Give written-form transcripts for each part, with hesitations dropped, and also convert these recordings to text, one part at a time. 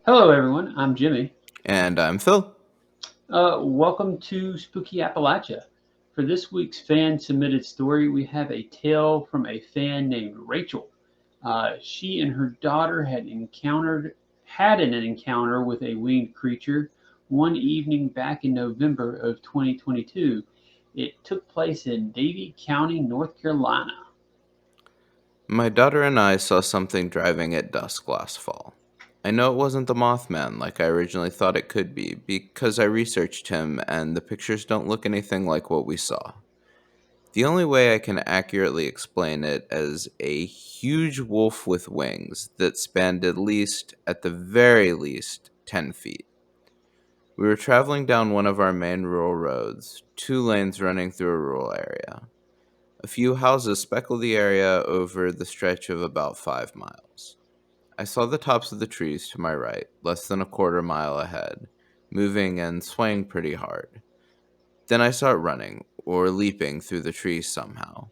Hello, everyone. I'm Jimmy. And I'm Phil. Welcome to Spooky Appalachia. For this week's fan submitted story, we have a tale from a fan named Rachel. She and her daughter had an encounter with a winged creature one evening back in November of 2022. It took place in Davie County, North Carolina. My daughter and I saw something driving at dusk last fall. I know it wasn't the Mothman like I originally thought it could be because I researched him and the pictures don't look anything like what we saw. The only way I can accurately explain it as a huge wolf with wings that spanned at the very least, 10 feet. We were traveling down one of our main rural roads, two lanes running through a rural area. A few houses speckle the area over the stretch of about 5 miles. I saw the tops of the trees to my right, less than a quarter mile ahead, moving and swaying pretty hard. Then I saw it running, or leaping through the trees somehow.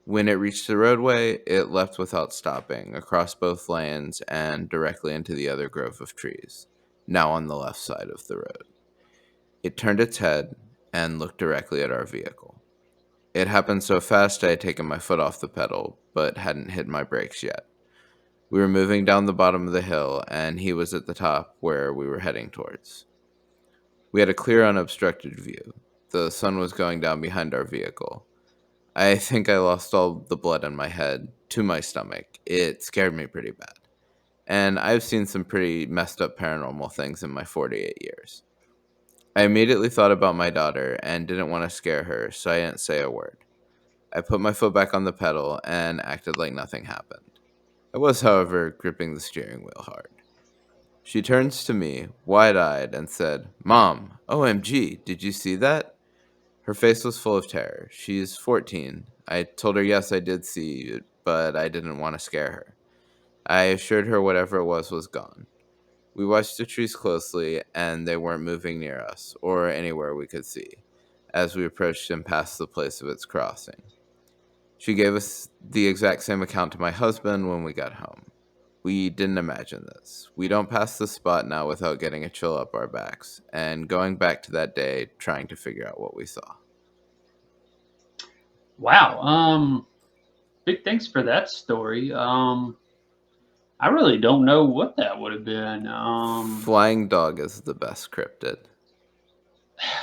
When it reached the roadway, it left without stopping, across both lanes and directly into the other grove of trees, now on the left side of the road. It turned its head and looked directly at our vehicle. It happened so fast I had taken my foot off the pedal, but hadn't hit my brakes yet. We were moving down the bottom of the hill, and he was at the top where we were heading towards. We had a clear, unobstructed view. The sun was going down behind our vehicle. I think I lost all the blood in my head to my stomach. It scared me pretty bad. And I've seen some pretty messed up paranormal things in my 48 years. I immediately thought about my daughter and didn't want to scare her, so I didn't say a word. I put my foot back on the pedal and acted like nothing happened. I was, however, gripping the steering wheel hard. She turns to me, wide eyed, and said, "Mom, OMG, did you see that?" Her face was full of terror. She's 14. I told her yes, I did see it, but I didn't want to scare her. I assured her whatever it was gone. We watched the trees closely, and they weren't moving near us, or anywhere we could see, as we approached and passed the place of its crossing. She gave us the exact same account to my husband when we got home. We didn't imagine this. We don't pass this spot now without getting a chill up our backs, and going back to that day trying to figure out what we saw. Wow. Big thanks for that story. I really don't know what that would have been. Flying dog is the best cryptid.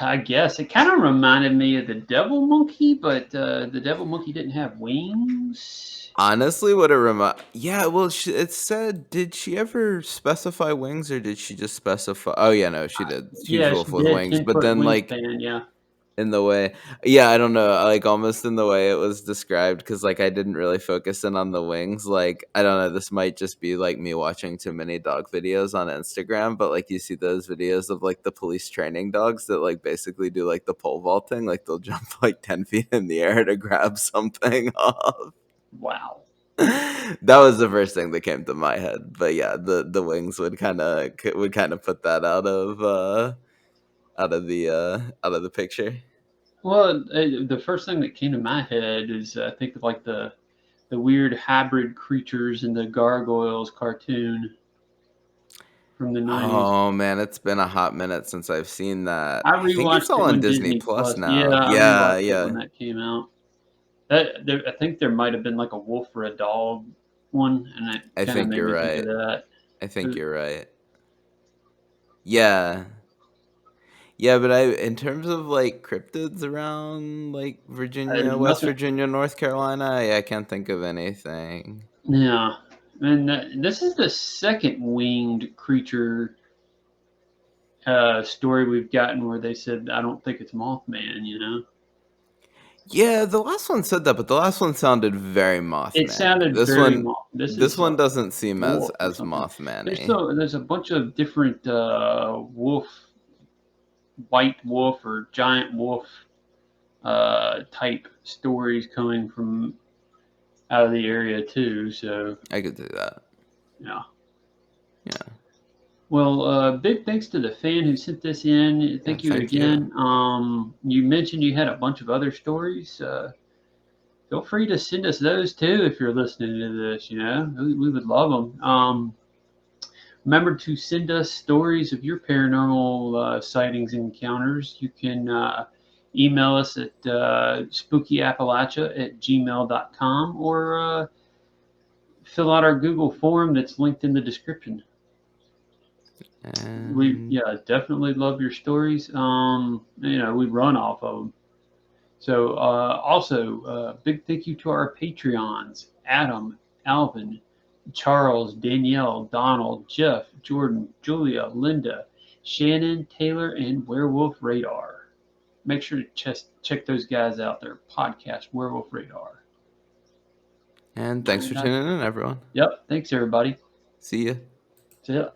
I guess it kind of reminded me of the devil monkey, but the devil monkey didn't have wings. Honestly, what it yeah, well, it said, did she ever specify wings or did she just specify? Oh, yeah, no, she did. Huge Yeah, she wolf with did. wings, 10 but foot then, like, wingspan. Yeah. in the way, yeah, I don't know, like, almost in the way it was described, because like I didn't really focus in on the wings. Like, I don't know, this might just be like me watching too many dog videos on Instagram, but like you see those videos of like the police training dogs that like basically do like the pole vaulting, like they'll jump like 10 feet in the air to grab something off. Wow. That was the first thing that came to my head, but yeah, the wings would kind of put that out of the picture. Well, the first thing that came to my head is I think of like the weird hybrid creatures in the Gargoyles cartoon from the 90s. Oh man, it's been a hot minute since I've seen that. I I think it's rewatched all it on when Disney Disney Plus Plus. Yeah, now. I Yeah, rewatched it when yeah. that came out. I think there might have been like a wolf or a dog one, and it I kind of think made you're me think of right. that. I think Uh, you're right. Yeah. Yeah, but I in terms of like cryptids around like Virginia, West Nothing. Virginia, North Carolina, I can't think of anything. Yeah, and this is the second winged creature story we've gotten where they said I don't think it's Mothman. You know, Yeah, the last one said that, but the last one sounded very it Mothman-y. sounded very This This is one a doesn't seem wolf or as something. Mothman-y. There's a bunch of different wolf, white wolf or giant wolf type stories coming from out of the area too. So I could do that. yeah. Yeah. Well, big thanks to the fan who sent this in. Yeah, Thank you thank you. again. You mentioned you had a bunch of other stories. Feel free to send us those too if you're listening to this. You know, we would love them. Remember to send us stories of your paranormal sightings and encounters. You can email us at spookyappalachia@gmail.com or fill out our Google form that's linked in the description. We And yeah definitely love your stories. We run off of them. So also big thank you to our Patreons: Adam, Alvin, Charles, Danielle, Donald, Jeff, Jordan, Julia, Linda, Shannon, Taylor, and Werewolf Radar. Make sure to check those guys out. Their podcast, Werewolf Radar. and thanks for And tuning in, everyone. yep, thanks everybody. See ya. See ya.